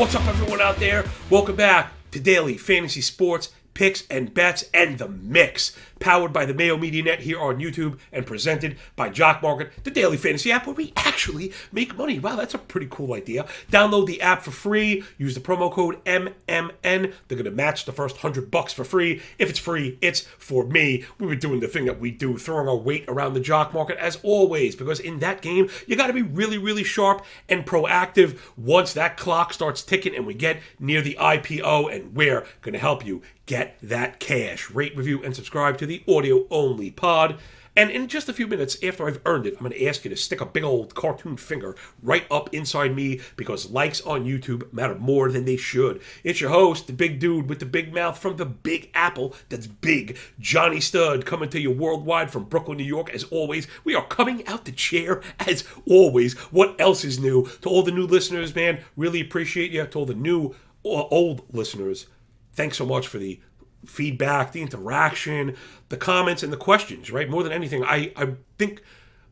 What's up, everyone out there? Welcome back to Daily Fantasy Sports Picks and Bets and the Mix, powered by the Mayo Media Net here on YouTube and presented by Jock MKT, the daily fantasy app where we actually make money. Wow, that's a pretty cool idea. Download the app for free. Use the promo code MMN. They're going to match the first $100 for free. If it's free, it's for me. We were doing the thing that we do, throwing our weight around the jock market as always, because in that game, you got to be really, really sharp and proactive once that clock starts ticking and we get near the IPO, and we're going to help you get that cash. Rate, review, and subscribe to the audio-only pod. And in just a few minutes after I've earned it, I'm going to ask you to stick a big old cartoon finger right up inside me, because likes on YouTube matter more than they should. It's your host, the big dude with the big mouth from the Big Apple. That's big Johnny Stud, coming to you worldwide from Brooklyn, New York. As always, we are coming out the chair as always. What else is new? To all the new listeners, man, really appreciate you. To all the new old listeners, thanks so much for the feedback, the interaction, the comments, and the questions, right? More than anything, I think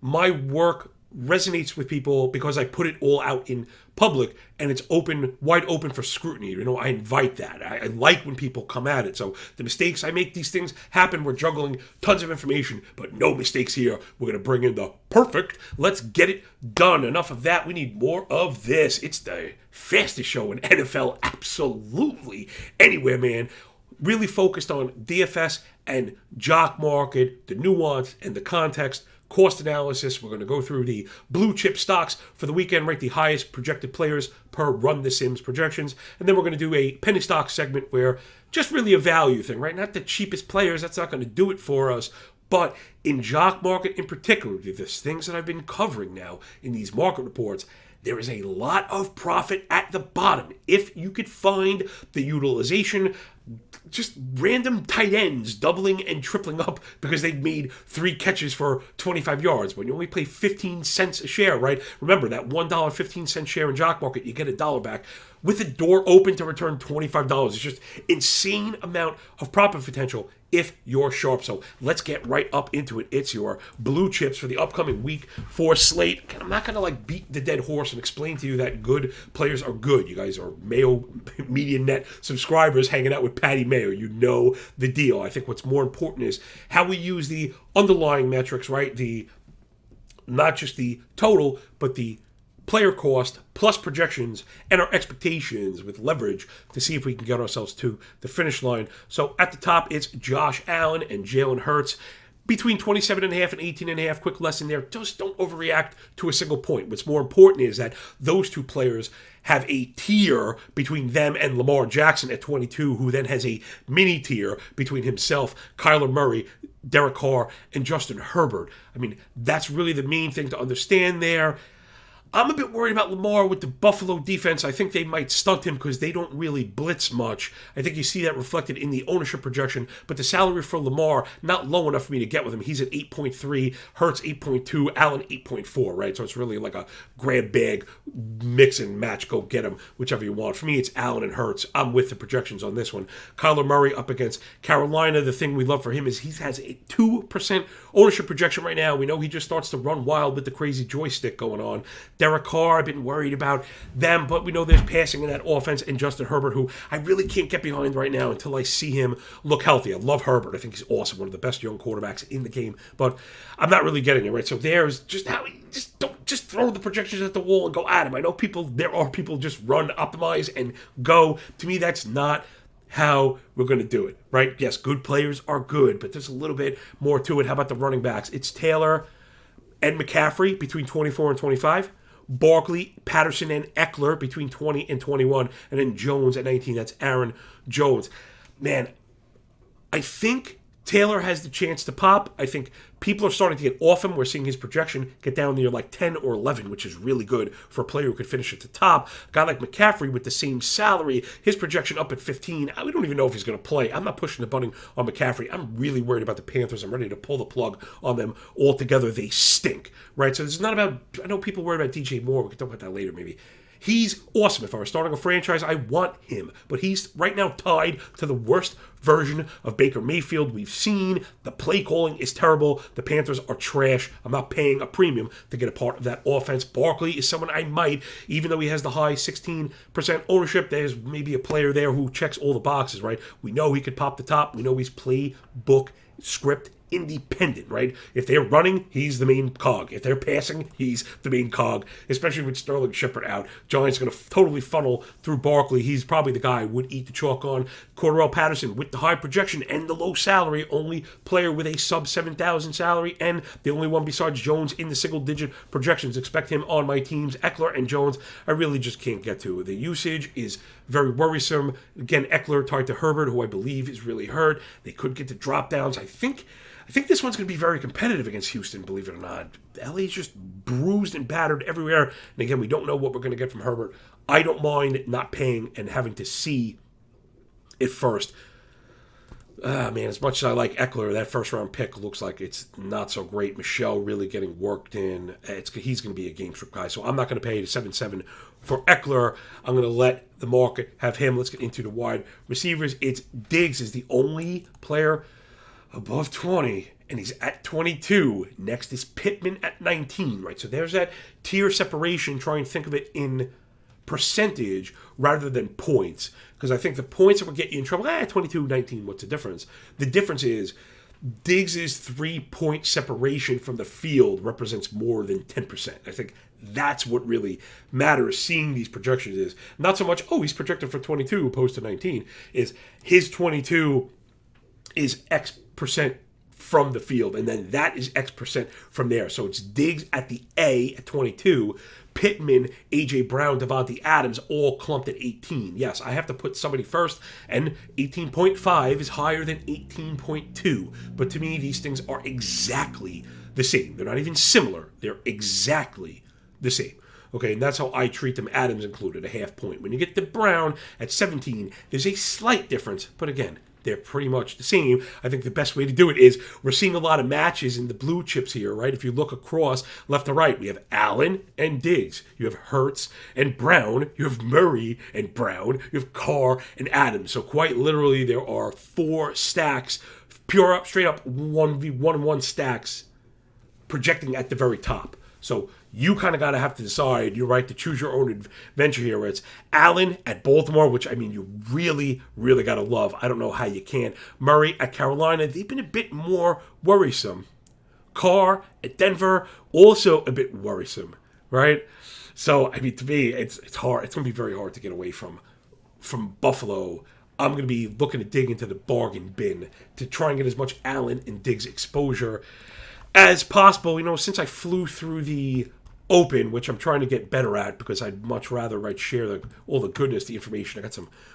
my work resonates with people because I put it all out in public and it's wide open for scrutiny. You know, I invite that. I like when people come at it. So the mistakes I make, these things happen. We're juggling tons of information, but no mistakes here. We're going to bring in the perfect. Let's get it done. Enough of that. We need more of this. It's the fastest show in NFL absolutely anywhere, man. Really focused on DFS and jock market, the nuance and the context, cost analysis. We're going to go through the blue chip stocks for the weekend, rate the highest projected players per Run the Sims projections. And then we're going to do a penny stock segment where just really a value thing, right? Not the cheapest players. That's not going to do it for us. But in jock market in particular, there's things that I've been covering now in these market reports. There is a lot of profit at the bottom. If you could find the utilization, just random tight ends doubling and tripling up because they made 3 catches for 25 yards. When you only pay 15 cents a share, right? Remember that $1.15 share in jock market, you get $1 back with the door open to return $25. It's just insane amount of profit potential if you're sharp. So let's get right up into it. It's your blue chips for the upcoming week 4 slate. And I'm not going to beat the dead horse and explain to you that good players are good. You guys are Mayo Media Net subscribers hanging out with Patty Mayo. You know the deal. I think what's more important is how we use the underlying metrics, right? Not just the total, but the player cost plus projections and our expectations with leverage to see if we can get ourselves to the finish line. So at the top, it's Josh Allen and Jalen Hurts. Between 27.5 and 18.5, quick lesson there, just don't overreact to a single point. What's more important is that those two players have a tier between them and Lamar Jackson at 22, who then has a mini tier between himself, Kyler Murray, Derek Carr, and Justin Herbert. I mean, that's really the main thing to understand there. I'm a bit worried about Lamar with the Buffalo defense. I think they might stunt him because they don't really blitz much. I think you see that reflected in the ownership projection, but the salary for Lamar, not low enough for me to get with him. He's at 8.3, Hurts 8.2, Allen 8.4, right? So it's really like a grab bag, mix and match, go get him, whichever you want. For me, it's Allen and Hurts. I'm with the projections on this one. Kyler Murray up against Carolina. The thing we love for him is he has a 2% ownership projection right now. We know he just starts to run wild with the crazy joystick going on. Derek Carr, I've been worried about them, but we know there's passing in that offense, and Justin Herbert, who I really can't get behind right now until I see him look healthy. I love Herbert. I think he's awesome, one of the best young quarterbacks in the game, but I'm not really getting it, right? So there's just how don't throw the projections at the wall and go at him. I know there are people just run, optimize, and go. To me, that's not how we're going to do it, right? Yes, good players are good, but there's a little bit more to it. How about the running backs? It's Taylor and McCaffrey between 24 and 25. Barkley, Patterson, and Eckler between 20 and 21. And then Jones at 19. That's Aaron Jones. Man, I think Taylor has the chance to pop. I think people are starting to get off him. We're seeing his projection get down near 10 or 11, which is really good for a player who could finish at the top. A guy like McCaffrey with the same salary, his projection up at 15. We don't even know if he's going to play. I'm not pushing the button on McCaffrey. I'm really worried about the Panthers. I'm ready to pull the plug on them altogether. They stink, right? So this is not about, I know people worry about DJ Moore. We can talk about that later maybe. He's awesome. If I were starting a franchise, I want him. But he's right now tied to the worst version of Baker Mayfield we've seen. The play calling is terrible. The Panthers are trash. I'm not paying a premium to get a part of that offense. Barkley is someone I might, even though he has the high 16% ownership, there's maybe a player there who checks all the boxes, right? We know he could pop the top. We know he's playbook script independent, right? If they're running, he's the main cog. If they're passing, he's the main cog, especially with Sterling Shepard out. Giants going to totally funnel through Barkley. He's probably the guy who would eat the chalk on. Cordarrelle Patterson with the high projection and the low salary, only player with a sub 7,000 salary, and the only one besides Jones in the single-digit projections. Expect him on my teams. Eckler and Jones, I really just can't get to. The usage is very worrisome. Again, Eckler tied to Herbert, who I believe is really hurt. They could get to drop downs. I think this one's going to be very competitive against Houston, believe it or not. LA's just bruised and battered everywhere. And again, we don't know what we're going to get from Herbert. I don't mind not paying and having to see it first. Man, as much as I like Eckler, that first-round pick looks like it's not so great. Michelle really getting worked in. He's going to be a game script guy, so I'm not going to pay the 7-7 for Eckler. I'm going to let the market have him. Let's get into the wide receivers. It's Diggs is the only player above 20, and he's at 22. Next is Pittman at 19, right? So there's that tier separation. Try and think of it in percentage rather than points, because I think the points that will get you in trouble, 22, 19, what's the difference? The difference is Diggs' 3-point separation from the field represents more than 10%. I think that's what really matters, seeing these projections is not so much, he's projected for 22 opposed to 19, is his 22 is X percent from the field, and then that is X percent from there. So it's Diggs at the A at 22, Pittman, A.J. Brown, Devontae Adams, all clumped at 18. Yes, I have to put somebody first, and 18.5 is higher than 18.2. But to me, these things are exactly the same. They're not even similar. They're exactly the same. Okay, and that's how I treat them, Adams included, a half point. When you get to Brown at 17, there's a slight difference, but again, they're pretty much the same. I think the best way to do it is we're seeing a lot of matches in the blue chips here, right? If you look across left to right, we have Allen and Diggs. You have Hurts and Brown. You have Murray and Brown. You have Carr and Adams. So quite literally, there are 4 stacks, pure up, straight up 1v1 stacks projecting at the very top. So you kind of got to have to decide, you're right, to choose your own adventure here, where it's Allen at Baltimore, which, I mean, you really, really got to love. I don't know how you can. Murray at Carolina, they've been a bit more worrisome. Carr at Denver, also a bit worrisome, right? So, I mean, to me, it's hard. It's going to be very hard to get away from Buffalo. I'm going to be looking to dig into the bargain bin to try and get as much Allen and Diggs exposure as possible. You know, since I flew through the Open, which I'm trying to get better at because I'd much rather share all the goodness, the information.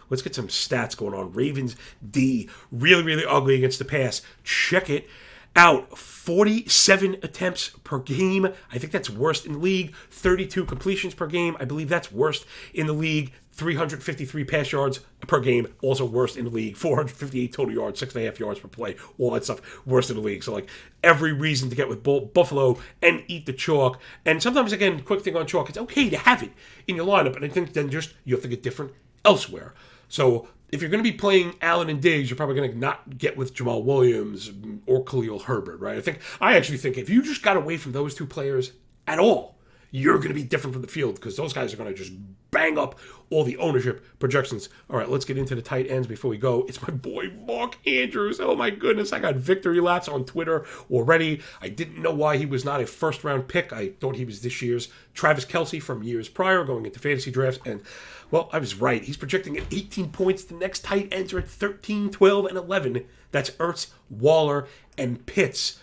Let's get some stats going on. Ravens D, really, really ugly against the pass. Check it out. 47 attempts per game. I think that's worst in the league. 32 completions per game. I believe that's worst in the league. 353 pass yards per game, also worst in the league. 458 total yards, 6.5 yards per play, all that stuff, worst in the league. So, every reason to get with Buffalo and eat the chalk. And sometimes, again, quick thing on chalk, it's okay to have it in your lineup, and I think then just you have to get different elsewhere. So, if you're going to be playing Allen and Diggs, you're probably going to not get with Jamal Williams or Khalil Herbert, right? I actually think if you just got away from those two players at all, you're going to be different from the field because those guys are going to just bang up all the ownership projections. All right, let's get into the tight ends before we go. It's my boy, Mark Andrews. Oh, my goodness. I got victory laps on Twitter already. I didn't know why he was not a first-round pick. I thought he was this year's Travis Kelce from years prior going into fantasy drafts. And, well, I was right. He's projecting at 18 points. The next tight ends are at 13, 12, and 11. That's Ertz, Waller, and Pitts.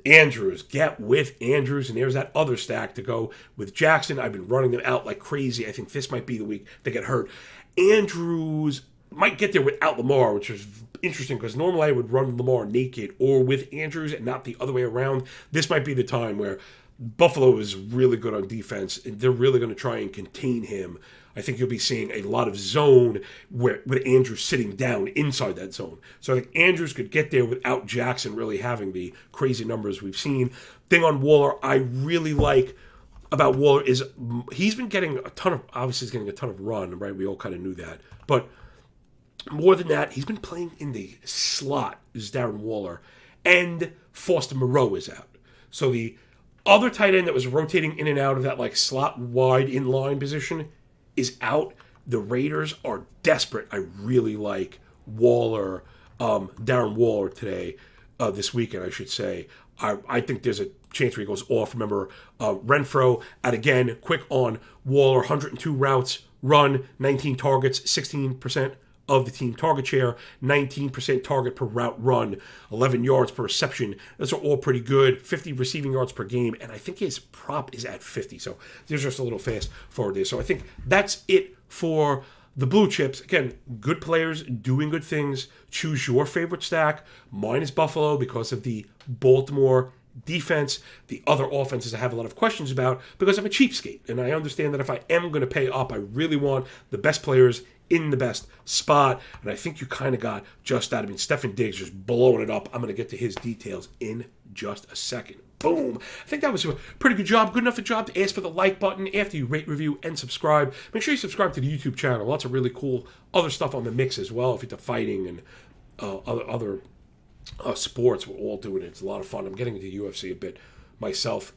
Andrews, get with Andrews, and there's that other stack to go with Jackson. I've been running them out like crazy. I think this might be the week they get hurt. Andrews might get there without Lamar, which is interesting because normally I would run Lamar naked or with Andrews and not the other way around. This might be the time where Buffalo is really good on defense, and they're really going to try and contain him. I think you'll be seeing a lot of zone with Andrews sitting down inside that zone. So I think Andrews could get there without Jackson really having the crazy numbers we've seen. Thing on Waller, I really like about Waller is he's been getting obviously he's getting a ton of run, right? We all kind of knew that. But more than that, he's been playing in the slot, is Darren Waller, and Foster Moreau is out. So the other tight end that was rotating in and out of that like slot wide in line position is out. The Raiders are desperate. I really like Waller, Darren Waller today, this weekend, I should say. I think there's a chance where he goes off. Remember, Renfro out again, quick on Waller, 102 routes, run, 19 targets, 16% of the team target share, 19% target per route run, 11 yards per reception. Those are all pretty good. 50 receiving yards per game, and I think his prop is at 50. So there's just a little fast forward there. So I think that's it for the blue chips. Again, good players doing good things. Choose your favorite stack. Mine is Buffalo because of the Baltimore defense. The other offenses I have a lot of questions about because I'm a cheapskate. And I understand that if I am going to pay up, I really want the best players in the best spot. And I think you kind of got just that. I mean, Stefan Diggs just blowing it up. I'm going to get to his details in just a second. Boom. I think that was a pretty good job. Good enough a job to ask for the like button after you rate, review, and subscribe. Make sure you subscribe to the YouTube channel. Lots of really cool other stuff on the mix as well. If you're into fighting and other sports, we're all doing it. It's a lot of fun. I'm getting into UFC a bit myself.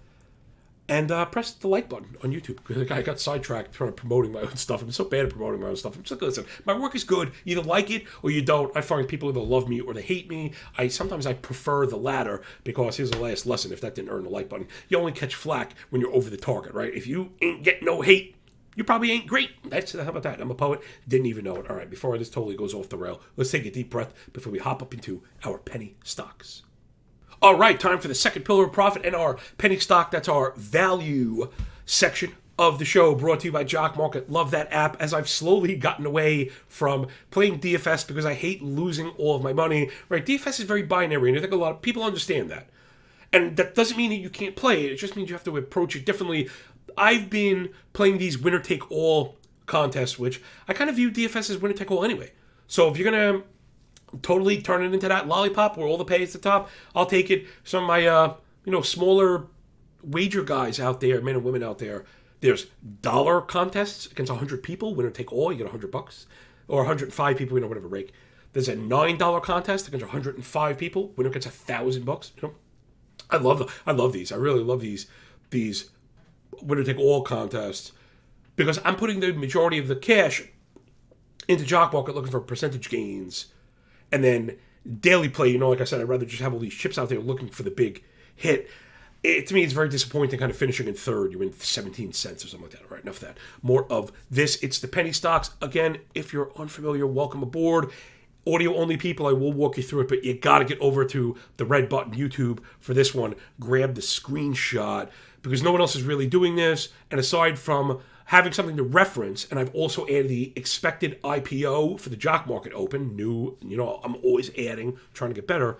And press the like button on YouTube. I got sidetracked trying to promoting my own stuff. I'm so bad at promoting my own stuff. I'm just like, listen, my work is good. You either like it or you don't. I find people either love me or they hate me. Sometimes I prefer the latter because here's the last lesson. If that didn't earn the like button, you only catch flack when you're over the target, right? If you ain't get no hate, you probably ain't great. How about that? I'm a poet. Didn't even know it. All right, before this totally goes off the rail, let's take a deep breath before we hop up into our penny stocks. All right, time for the second pillar of profit and our penny stock. That's our value section of the show, brought to you by Jock Market. Love that app, as I've slowly gotten away from playing DFS because I hate losing all of my money. Right? DFS is very binary, and I think a lot of people understand that. And that doesn't mean that you can't play it. It just means you have to approach it differently. I've been playing these winner-take-all contests, which I kind of view DFS as winner-take-all anyway. So if you're going to totally turn it into that lollipop where all the pay is the top, I'll take it. Some of my smaller wager guys out there, men and women out there, there's dollar contests against 100 people, winner take all, you get $100, or 105 people, whatever rake. There's a $9 contest against 105 people, winner gets $1,000. I love these. I really love these winner take all contests because I'm putting the majority of the cash into Jock Market looking for percentage gains. And then daily play, like I said, I'd rather just have all these chips out there looking for the big hit. To me, it's very disappointing kind of finishing in third. You win 17 cents or something like that. All right, enough of that. More of this. It's the penny stocks. Again, if you're unfamiliar, welcome aboard. Audio-only people, I will walk you through it, but you got to get over to the red button, YouTube, for this one. Grab the screenshot because no one else is really doing this. And aside from having something to reference, and I've also added the expected IPO for the Jock Market Open, I'm always adding, trying to get better,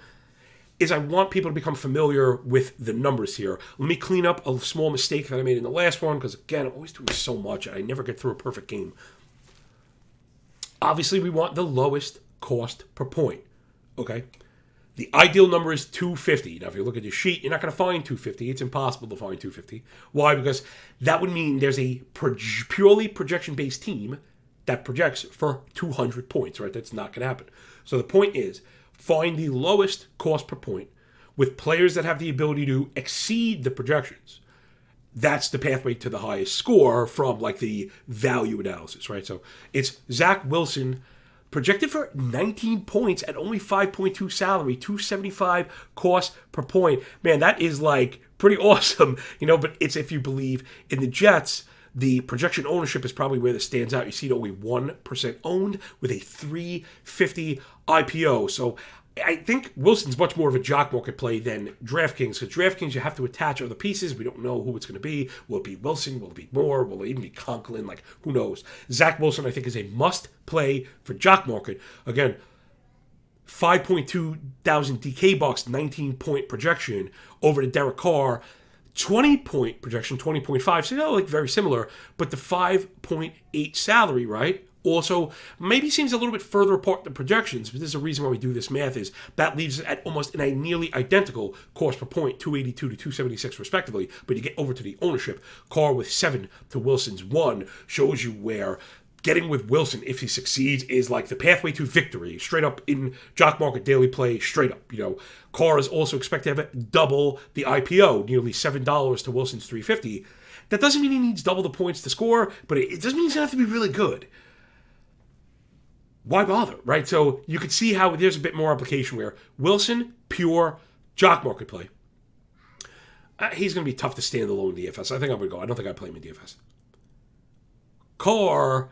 is I want people to become familiar with the numbers here. Let me clean up a small mistake that I made in the last one, because again, I'm always doing so much, and I never get through a perfect game. Obviously, we want the lowest cost per point, okay? The ideal number is 250. Now, if you look at your sheet, you're not going to find 250. It's impossible to find 250. Why? Because that would mean there's a purely projection-based team that projects for 200 points, right? That's not going to happen. So the point is, find the lowest cost per point with players that have the ability to exceed the projections. That's the pathway to the highest score from, like, the value analysis, right? So it's Zach Wilson, projected for 19 points at only 5.2 salary, 275 cost per point. Man, that is like pretty awesome, but it's if you believe in the Jets. The projection ownership is probably where this stands out. You see it only 1% owned with a 350 IPO. So I think Wilson's much more of a Jock Market play than DraftKings, because DraftKings, you have to attach other pieces. We don't know who it's going to be. Will it be Wilson? Will it be Moore? Will it even be Conklin? Like, who knows? Zach Wilson, I think, is a must-play for Jock Market. Again, 5.2 thousand DK bucks, 19-point projection over to Derek Carr. 20-point projection, 20.5. So, very similar. But the 5.8 salary, right? Also, maybe seems a little bit further apart than projections, but there's a reason why we do this math is that leaves us at almost in a nearly identical cost per point, 282 to 276 respectively. But you get over to the ownership, Carr with 7 to Wilson's 1 shows you where getting with Wilson, if he succeeds, is like the pathway to victory. Straight up in Jock Market daily play, straight up. Carr is also expected to have double the IPO, nearly $7 to Wilson's 350. That doesn't mean he needs double the points to score, but it doesn't mean he's going to have to be really good. Why bother, right? So you could see how there's a bit more application where Wilson, pure Jock Market play. He's going to be tough to stand alone in DFS. I think I'm going to go. I don't think I play him in DFS. Carr,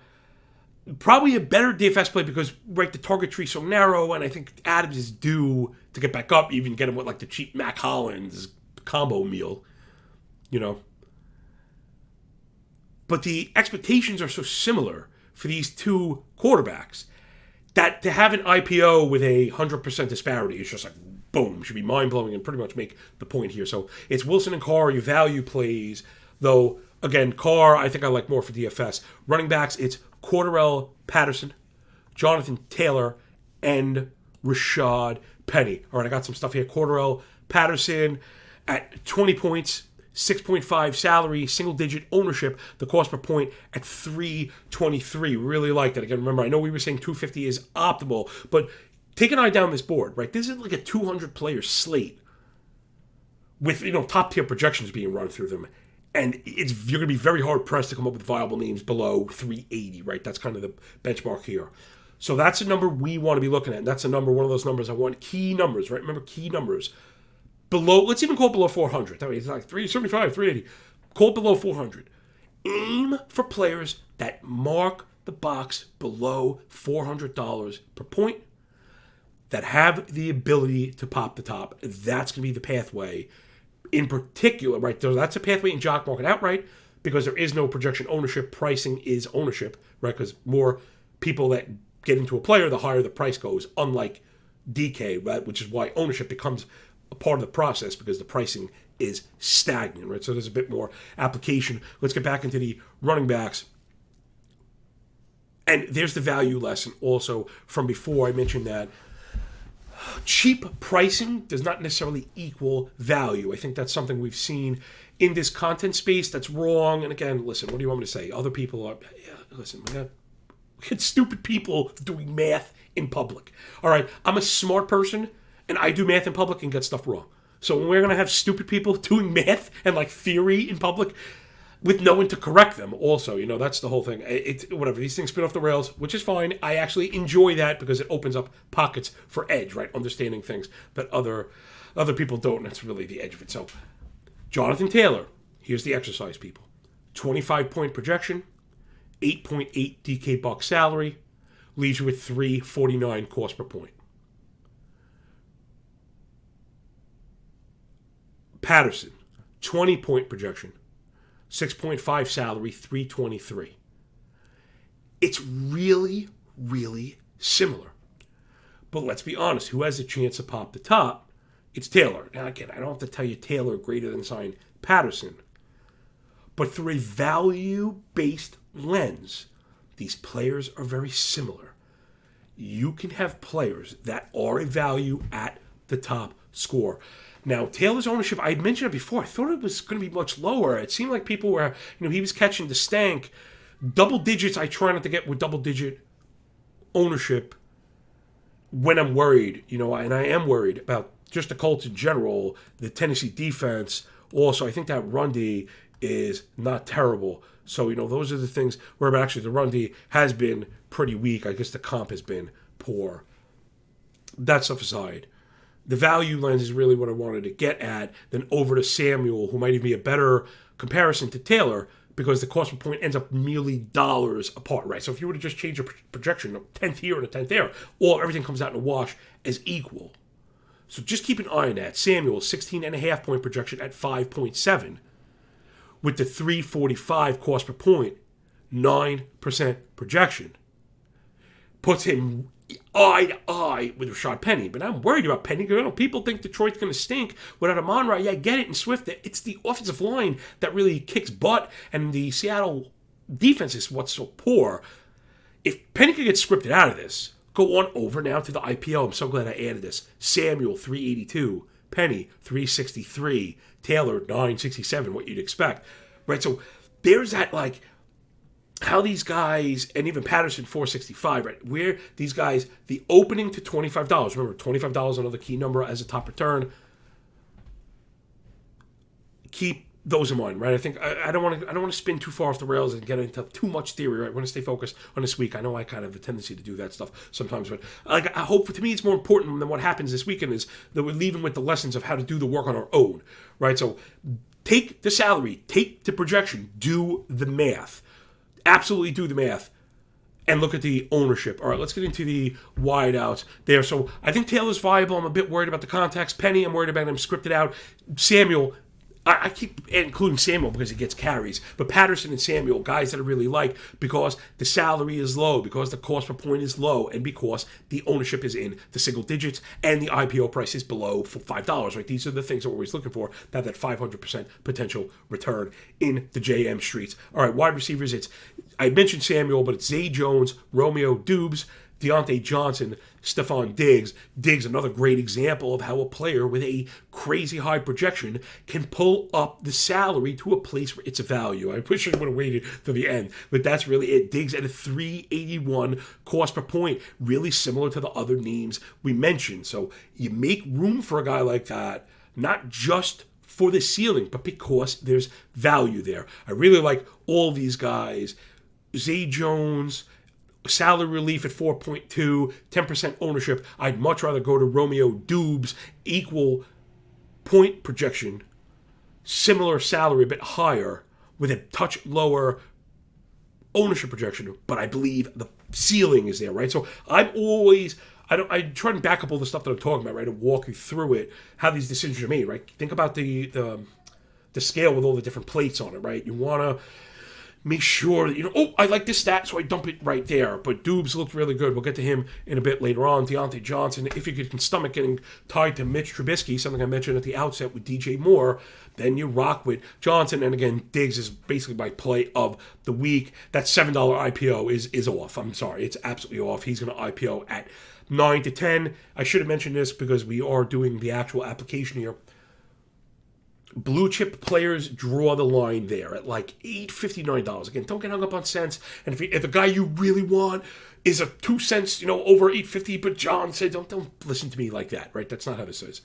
probably a better DFS play because, right, the target tree so narrow, and I think Adams is due to get back up, even get him with like the cheap Mac Hollins combo meal, But the expectations are so similar for these two quarterbacks that to have an IPO with 100% disparity is just like, boom, should be mind-blowing and pretty much make the point here. So it's Wilson and Carr, your value plays, though, again, Carr, I think I like more for DFS. Running backs, it's Cordarrelle Patterson, Jonathan Taylor, and Rashad Penny. All right, I got some stuff here. Cordarrelle Patterson at 20 points, 6.5 salary, single-digit ownership, the cost per point at 323. Really like that. Again, remember, I know we were saying 250 is optimal, but take an eye down this board, right? This is like a 200-player slate with, top-tier projections being run through them. And you're going to be very hard-pressed to come up with viable names below 380, right? That's kind of the benchmark here. So that's a number we want to be looking at. And that's a number, one of those numbers I want. Key numbers, right? Remember, key numbers. Below, let's even call it below 400. That way it's like 375, 380. Call it below 400. Aim for players that mark the box below $400 per point that have the ability to pop the top. That's going to be the pathway. In particular, right, that's a pathway in Jock Market outright because there is no projection ownership. Pricing is ownership, right? Because more people that get into a player, the higher the price goes, unlike DK, right? Which is why ownership becomes a part of the process because the pricing is stagnant, right? So there's a bit more application. Let's get back into the running backs. And there's the value lesson also from before. I mentioned that cheap pricing does not necessarily equal value. I think that's something we've seen in this content space that's wrong. And again, listen, what do you want me to say? Other people are, listen, we got stupid people doing math in public. All right, I'm a smart person, and I do math in public and get stuff wrong. So when we're going to have stupid people doing math and like theory in public with no one to correct them also, that's the whole thing. It's whatever. These things spin off the rails, which is fine. I actually enjoy that because it opens up pockets for edge, right? Understanding things that other people don't. And that's really the edge of it. So Jonathan Taylor, here's the exercise, people. 25-point projection, 8.8 DK buck salary, leaves you with 349 cost per point. Patterson, 20-point projection, 6.5 salary, 323. It's really, really similar. But let's be honest, who has a chance to pop the top? It's Taylor. Now, again, I don't have to tell you Taylor greater than sign Patterson. But through a value-based lens, these players are very similar. You can have players that are a value at the top score. Now, Taylor's ownership, I had mentioned it before. I thought it was going to be much lower. It seemed like people were, he was catching the stank. Double digits, I try not to get with double-digit ownership when I'm worried, and I am worried about just the Colts in general, the Tennessee defense. Also, I think that run D is not terrible. So, those are the things where actually the run D has been pretty weak. I guess the comp has been poor. That stuff aside, the value lens is really what I wanted to get at, then over to Samuel, who might even be a better comparison to Taylor, because the cost per point ends up merely dollars apart, right? So if you were to just change your projection, a 10th here and a 10th there, everything comes out in a wash as equal. So just keep an eye on that. Samuel, 16.5-point projection at 5.7, with the 345 cost per point, 9% projection, puts him eye to eye with Rashad Penny. But I'm worried about Penny because people think Detroit's going to stink without a Monroe. Yeah, I get it, and Swift. It's the offensive line that really kicks butt, and the Seattle defense is what's so poor. If Penny could get scripted out of this, go on over now to the IPO. I'm so glad I added this. Samuel, 382. Penny, 363. Taylor, 967, what you'd expect. Right, so there's that, like, how these guys, and even Patterson, 465, right, where these guys, the opening to $25. Remember, $25, another key number as a top return. Keep those in mind, right? I think I don't want to spin too far off the rails and get into too much theory, right? I want to stay focused on this week. I know I kind of have a tendency to do that stuff sometimes, but like, I hope, to me, it's more important than what happens this weekend is that we're leaving with the lessons of how to do the work on our own, right? So take the salary, take the projection, do the math. Absolutely do the math. And look at the ownership. All right, let's get into the wideouts there. So I think Taylor's viable. I'm a bit worried about the context. Penny, I'm worried about him scripted out. Samuel, I keep including Samuel because he gets carries, but Patterson and Samuel, guys that I really like because the salary is low, because the cost per point is low, and because the ownership is in the single digits and the IPO price is below $5, right? These are the things that we're always looking for, to have that 500% potential return in the JM streets. All right, wide receivers, I mentioned Samuel, but it's Zay Jones, Romeo Dubes, Deontay Johnson, Stephon Diggs. Diggs, another great example of how a player with a crazy high projection can pull up the salary to a place where it's a value. I wish I would have waited to the end, but that's really it. Diggs at a 381 cost per point, really similar to the other names we mentioned. So you make room for a guy like that, not just for the ceiling, but because there's value there. I really like all these guys. Zay Jones, salary relief at 4.2, 10% ownership. I'd much rather go to Romeo Dubes, equal point projection, similar salary, a bit higher, with a touch lower ownership projection, but I believe the ceiling is there, right? So I try and back up all the stuff that I'm talking about, right, and walk you through it, how these decisions are made, right? Think about the scale with all the different plates on it, right? You want to make sure that, I like this stat, so I dump it right there. But Dubes looked really good. We'll get to him in a bit later on. Deontay Johnson, if you can stomach getting tied to Mitch Trubisky, something I mentioned at the outset with DJ Moore, then you rock with Johnson. And again, Diggs is basically my play of the week. That $7 IPO is off. I'm sorry, it's absolutely off. He's going to IPO at 9 to 10. I should have mentioned this because we are doing the actual application here. Blue chip players draw the line there at like $8.59. Again, don't get hung up on cents. And if a guy you really want is a 2 cents, over $8.50, but John said, don't listen to me like that, right? That's not how this is.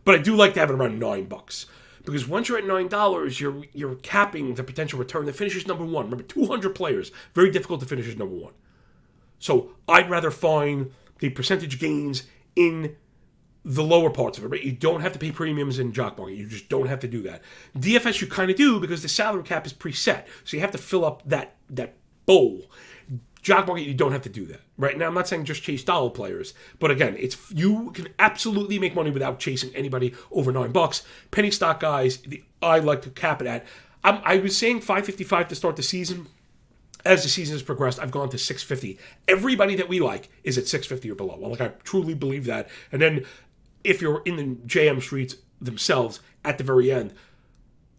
But I do like to have it around $9 because once you're at $9, you're capping the potential return that finishes number one. Remember, 200 players, very difficult to finish as number one. So I'd rather find the percentage gains in the lower parts of it, right? You don't have to pay premiums in Jock Market. You just don't have to do that. DFS you kind of do because the salary cap is preset. So you have to fill up that bowl. Jock Market, you don't have to do that. Right now, I'm not saying just chase dollar players, but again, you can absolutely make money without chasing anybody over $9. Penny stock guys, I like to cap it at. I was saying $5.55 to start the season. As the season has progressed, I've gone to $6.50. Everybody that we like is at $6.50 or below. Well, I truly believe that. And then if you're in the JM streets themselves at the very end,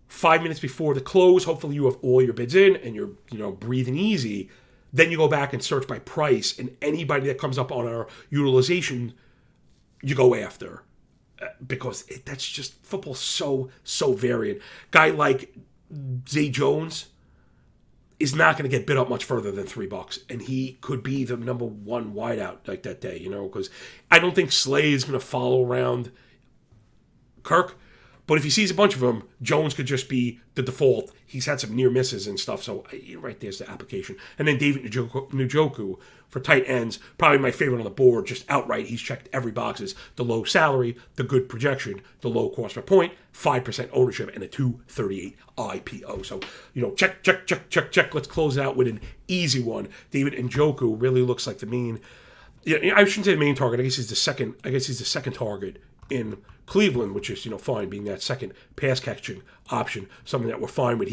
5 minutes before the close, hopefully you have all your bids in and you're breathing easy. Then you go back and search by price, and anybody that comes up on our utilization, you go after. Because that's just football's so varied. Guy like Zay Jones is not going to get bid up much further than $3, and he could be the number one wideout like that day, because I don't think Slay is going to follow around Kirk, but if he sees a bunch of them, Jones could just be the default. He's had some near misses and stuff, so right there's the application. And then David Njoku for tight ends, probably my favorite on the board, just outright. He's checked every boxes: the low salary, the good projection, the low cost per point, 5% ownership, and a 238 IPO. So, check. Let's close it out with an easy one. David Njoku really looks like the main. I shouldn't say the main target. I guess he's the second target in Cleveland, which is, fine, being that second pass catching option, something that we're fine with.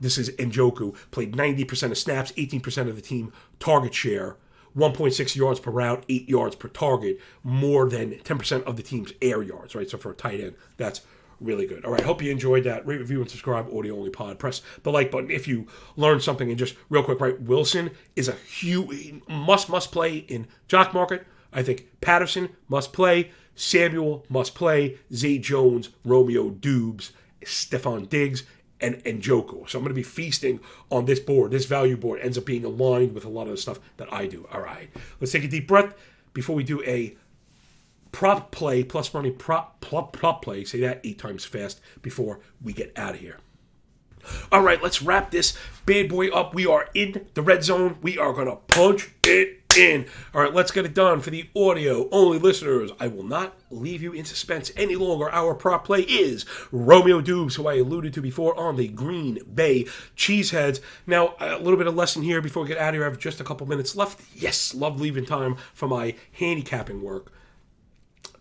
This is Njoku, played 90% of snaps, 18% of the team target share, 1.6 yards per route, 8 yards per target, more than 10% of the team's air yards, right? So for a tight end, that's really good. All right, hope you enjoyed that. Rate, review, and subscribe. Audio only pod. Press the like button if you learned something. And just real quick, right? Wilson is a huge must play in Jock Market. I think Patterson must play. Samuel must play. Zay Jones, Romeo Dubes, Stephon Diggs, and Joko. So I'm going to be feasting on this board. This value board ends up being aligned with a lot of the stuff that I do. All right, let's take a deep breath before we do a prop play, plus money prop play. Say that 8 times fast before we get out of here. All right, let's wrap this bad boy up. We are in the red zone. We are going to punch it in. All right, let's get it done. For the audio-only listeners, I will not leave you in suspense any longer. Our prop play is Romeo Dubes, who I alluded to before, on the Green Bay Cheeseheads. Now, a little bit of lesson here before we get out of here. I have just a couple minutes left. Yes, love leaving time for my handicapping work.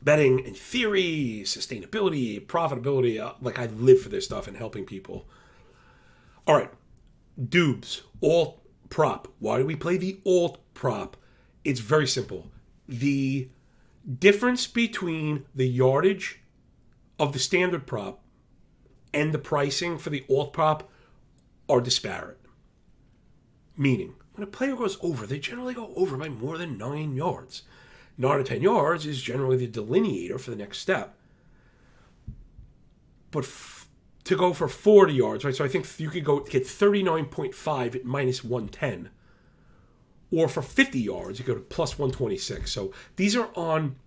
Betting in theory, sustainability, profitability. Like, I live for this stuff and helping people. All right, Dubes, alt prop. Why do we play the alt prop? It's very simple. The difference between the yardage of the standard prop and the pricing for the alt prop are disparate. Meaning, when a player goes over, they generally go over by more than 9 yards. 9 or 10 yards is generally the delineator for the next step. But to go for 40 yards, right? So I think you could get 39.5 at minus 110. Or for 50 yards, you go to plus 126. So these are on,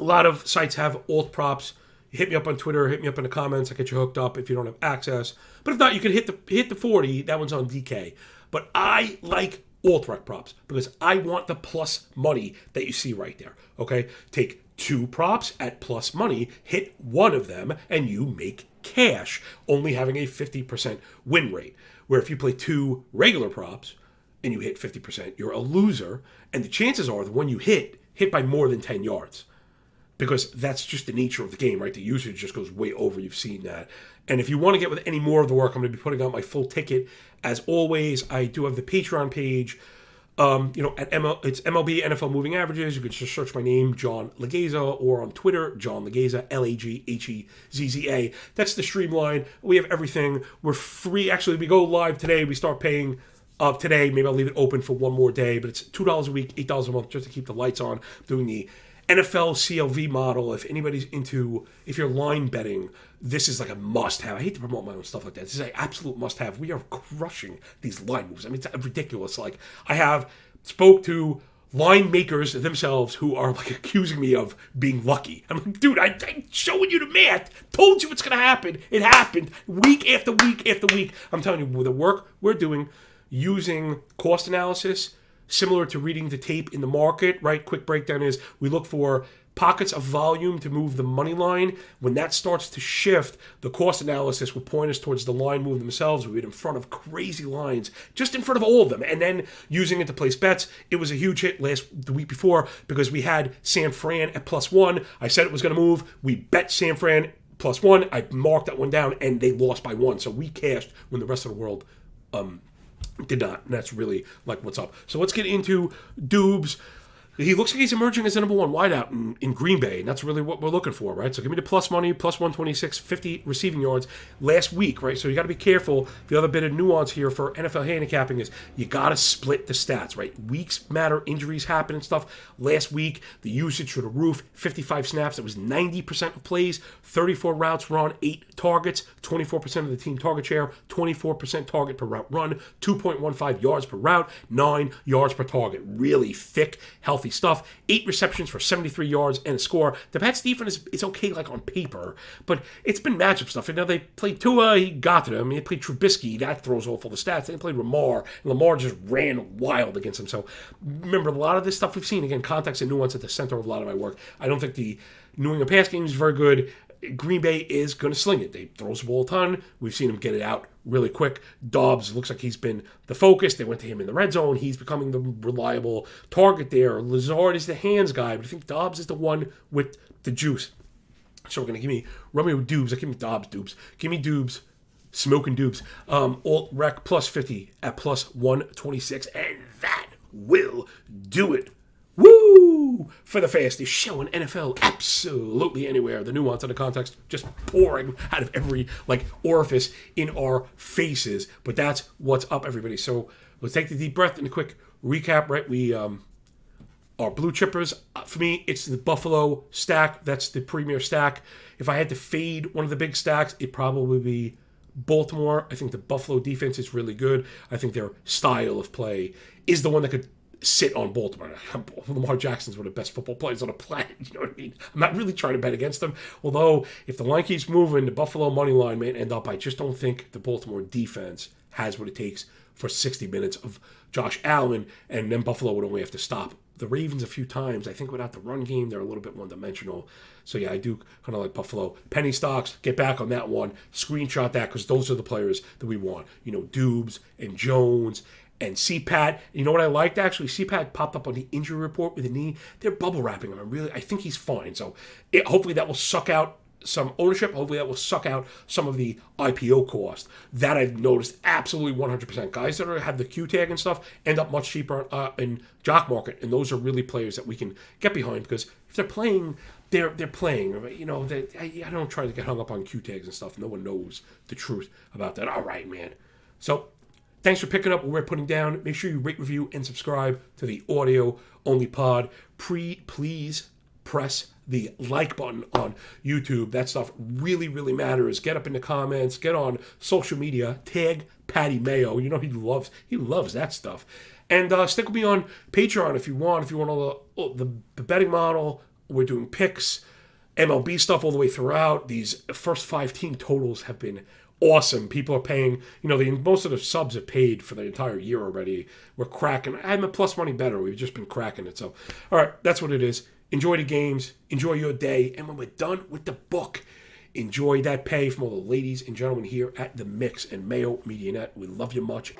a lot of sites have alt props. Hit me up on Twitter, hit me up in the comments. I'll get you hooked up if you don't have access. But if not, you can hit the 40. That one's on DK. But I like alt-rec props because I want the plus money that you see right there. Okay? Take 2 props at plus money, hit one of them, and you make cash, only having a 50% win rate. Where if you play 2 regular props and you hit 50%, you're a loser, and the chances are the one you hit by more than 10 yards. Because that's just the nature of the game, right? The usage just goes way over. You've seen that. And if you want to get with any more of the work, I'm going to be putting out my full ticket. As always, I do have the Patreon page. It's MLB NFL Moving Averages. You can just search my name, John Laghezza, or on Twitter, John Laghezza, Laghezza. That's the streamline. We have everything. We're free. Actually, we go live today. We start paying today. Maybe I'll leave it open for one more day, but it's $2 a week, $8 a month just to keep the lights on. Doing the NFL CLV model. If you're line betting, this is like a must-have. I hate to promote my own stuff like that. This is an absolute must-have. We are crushing these line moves. I mean, it's ridiculous. Like, I have spoke to line makers themselves who are like accusing me of being lucky. I'm like, dude, I'm showing you the math. Told you it's going to happen. It happened week after week after week. I'm telling you, with the work we're doing using cost analysis, similar to reading the tape in the market, right? Quick breakdown is we look for pockets of volume to move the money line. When that starts to shift, the cost analysis will point us towards the line move themselves. We've been in front of crazy lines, just in front of all of them. And then using it to place bets, it was a huge hit the week before because we had San Fran at +1. I said it was going to move. We bet San Fran +1. I marked that one down, and they lost by 1. So we cashed when the rest of the world did not. And that's really like what's up. So let's get into Dubes. He looks like he's emerging as the number 1 wideout in Green Bay, and that's really what we're looking for, right? So give me the plus money, plus 126, 50 receiving yards last week, right? So you got to be careful. The other bit of nuance here for NFL handicapping is you got to split the stats, right? Weeks matter, injuries happen and stuff. Last week, the usage through the roof, 55 snaps. It was 90% of plays, 34 routes run, 8 targets, 24% of the team target share, 24% target per route run, 2.15 yards per route, 9 yards per target. Really thick, healthy stuff. 8 receptions for 73 yards and a score. The Pats defense is okay like on paper, but it's been matchup stuff. And now they played Tua, he got to them. They played Trubisky, that throws off all the stats. They played Lamar, and Lamar just ran wild against him. So remember, a lot of this stuff we've seen, again, context and nuance at the center of a lot of my work. I don't think the New England pass game is very good. Green Bay is going to sling it. They throw the ball a ton. We've seen him get it out really quick. Dobbs looks like he's been the focus. They went to him in the red zone. He's becoming the reliable target there. Lazard is the hands guy, but I think Dobbs is the one with the juice. So we're going to give me Romeo Dubes. Give me Dobbs Dubes. Give me Dubes. Smoking Dubes. Alt Rec plus 50 at plus 126. And that will do it. Woo! Mayo for the fastest show in NFL absolutely anywhere. The nuance and the context just pouring out of every orifice in our faces. But that's what's up, everybody. So let's take the deep breath and a quick recap. Right, we our blue chippers. For me, it's the Buffalo stack. That's the premier stack. If I had to fade one of the big stacks, it'd probably be Baltimore. I think the Buffalo defense is really good. I think their style of play is the one that could sit on Baltimore. Lamar Jackson's one of the best football players on the planet. You know what I mean? I'm not really trying to bet against them. Although, if the line keeps moving, the Buffalo money line may end up. I just don't think the Baltimore defense has what it takes for 60 minutes of Josh Allen, and then Buffalo would only have to stop the Ravens a few times. I think without the run game, they're a little bit one-dimensional. So, yeah, I do kind of like Buffalo. Penny stocks, get back on that one. Screenshot that, because those are the players that we want. You know, Dubes and Jones and CPAT. You know what I liked, actually? CPAT popped up on the injury report with a knee. They're bubble wrapping him. I think he's fine. So, hopefully that will suck out some ownership. Hopefully that will suck out some of the IPO cost. That I've noticed absolutely 100%. Guys that have the Q tag and stuff end up much cheaper in Jock Market, and those are really players that we can get behind, because if they're playing, they're playing. You know, I don't try to get hung up on Q tags and stuff. No one knows the truth about that. All right, man. So thanks for picking up what we're putting down. Make sure you rate, review, and subscribe to the audio-only pod. Please press the like button on YouTube. That stuff really, really matters. Get up in the comments. Get on social media. Tag Patty Mayo. You know he loves that stuff. And stick with me on Patreon if you want. If you want all the betting model, we're doing picks, MLB stuff all the way throughout. These first 5 team totals have been awesome. People are paying, most of the subs have paid for the entire year already. We're cracking. I'm a plus money better. We've just been cracking it. So, all right, that's what it is. Enjoy the games. Enjoy your day. And when we're done with the book, enjoy that pay from all the ladies and gentlemen here at The Mix and Mayo Media Net. We love you much.